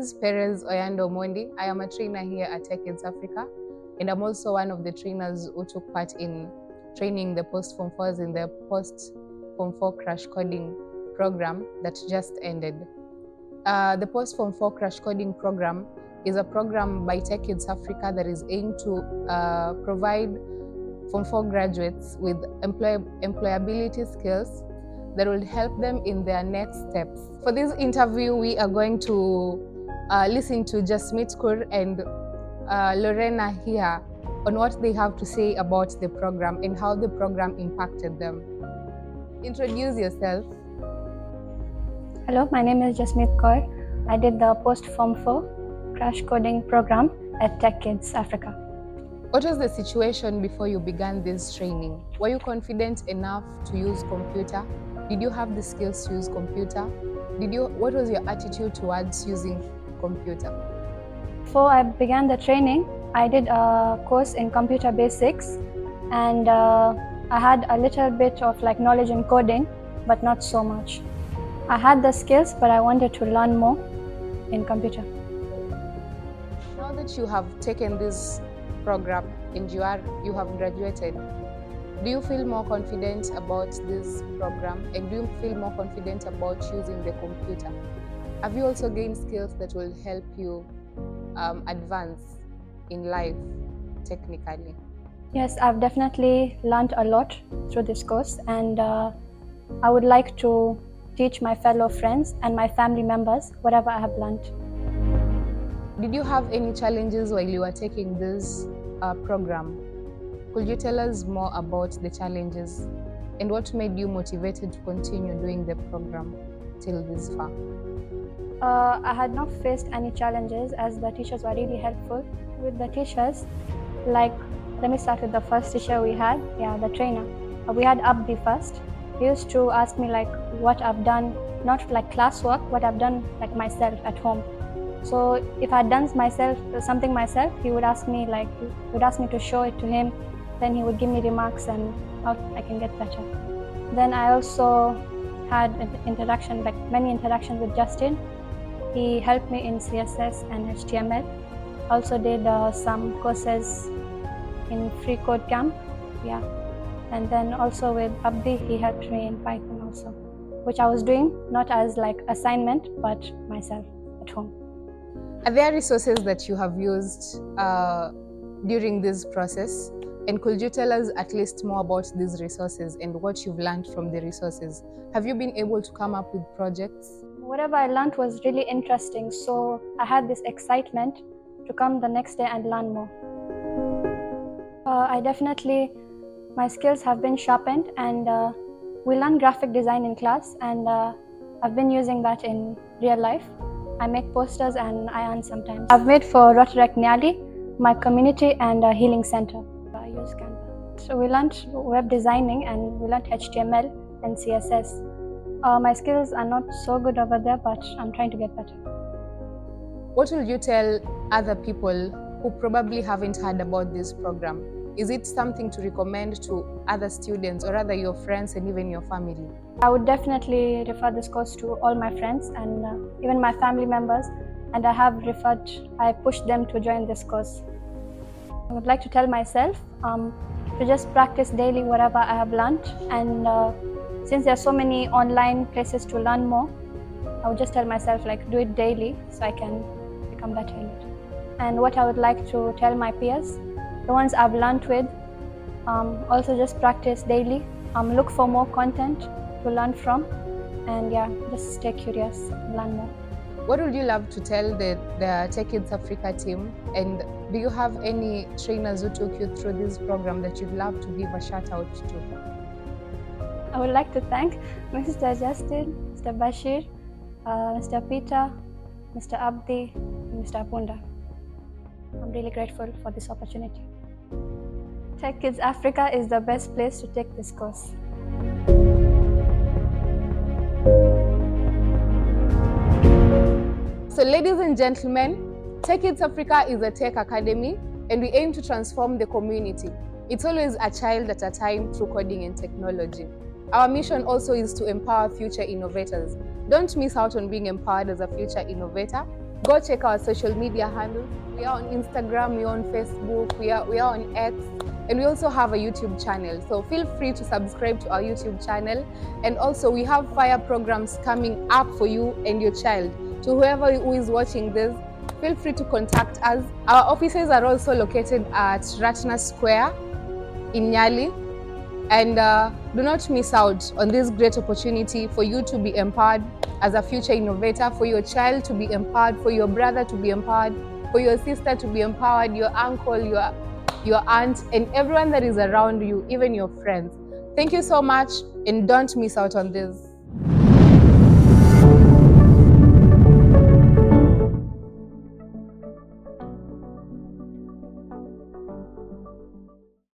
is Perez Oyando Mondi. I am a trainer here at Kidz Africa, and I'm also one of the trainers who took part in training the post-form 4s in the post-form 4 crash coding program that just ended. The post-form 4 crash coding program is a program by Kidz Africa that is aimed to provide Form 4 graduates with employability skills that will help them in their next steps. For this interview, we are going to listen to Jasmeet Kaur and Lorena here on what they have to say about the program and how the program impacted them. Introduce yourself. Hello, my name is Jasmeet Kaur. I did the post-form 4 crash coding program at Kidz Africa. What was the situation before you began this training? Were you confident enough to use computer? Did you have the skills to use computer? What was your attitude towards using computer? Before I began the training, I did a course in computer basics, and I had a little bit of knowledge in coding, but not so much. I had the skills, but I wanted to learn more in computer. Now that you have taken this program and you have graduated, do you feel more confident about this program, and do you feel more confident about using the computer? Have you also gained skills that will help you advance in life technically? Yes, I've definitely learned a lot through this course, and I would like to teach my fellow friends and my family members whatever I have learned. Did you have any challenges while you were taking this program? Could you tell us more about the challenges and what made you motivated to continue doing the program till this far? I had not faced any challenges as the teachers were really helpful. With the teachers, let me start with the first teacher we had, the trainer. We had Abdi first. He used to ask me what I've done, not classwork, what I've done myself at home. So if I had done something myself, he would ask me to show it to him. Then he would give me remarks and how I can get better. Then I also had many interactions with Justin. He helped me in CSS and HTML. Also did some courses in Free Code Camp. And then also with Abdi, he helped me in Python also, which I was doing not as assignment, but myself at home. Are there resources that you have used during this process? And could you tell us at least more about these resources and what you've learned from the resources? Have you been able to come up with projects? Whatever I learned was really interesting, so I had this excitement to come the next day and learn more. My skills have been sharpened, and we learn graphic design in class, and I've been using that in real life. I make posters and I earn sometimes. I've made for Rotaract Nyali, my community, and a healing center. I use Canva. So we learned web designing and we learned HTML and CSS. My skills are not so good over there, but I'm trying to get better. What will you tell other people who probably haven't heard about this program? Is it something to recommend to other students or rather your friends and even your family? I would definitely refer this course to all my friends and even my family members, and I pushed them to join this course. I would like to tell myself to just practice daily whatever I have learned, and since there are so many online places to learn more, I would just tell myself do it daily so I can become better in it. And what I would like to tell my peers, the ones I've learned with, also just practice daily, look for more content to learn from, and just stay curious and learn more. What would you love to tell the Kidz Africa team, and do you have any trainers who took you through this program that you'd love to give a shout out to? I would like to thank Mr. Justin, Mr. Bashir, Mr. Peter, Mr. Abdi, and Mr. Apunda. I'm really grateful for this opportunity. Kidz Africa is the best place to take this course. So ladies and gentlemen, Kidz Africa is a tech academy, and we aim to transform the community. It's always a child at a time through coding and technology. Our mission also is to empower future innovators. Don't miss out on being empowered as a future innovator. Go check our social media handles. We are on Instagram, we are on Facebook, we are on X, and we also have a YouTube channel. So feel free to subscribe to our YouTube channel. And also we have fire programs coming up for you and your child. To whoever who is watching this, feel free to contact us. Our offices are also located at Ratna Square in Nyali. And do not miss out on this great opportunity for you to be empowered as a future innovator, for your child to be empowered, for your brother to be empowered, for your sister to be empowered, your uncle, your aunt, and everyone that is around you, even your friends. Thank you so much, and don't miss out on this.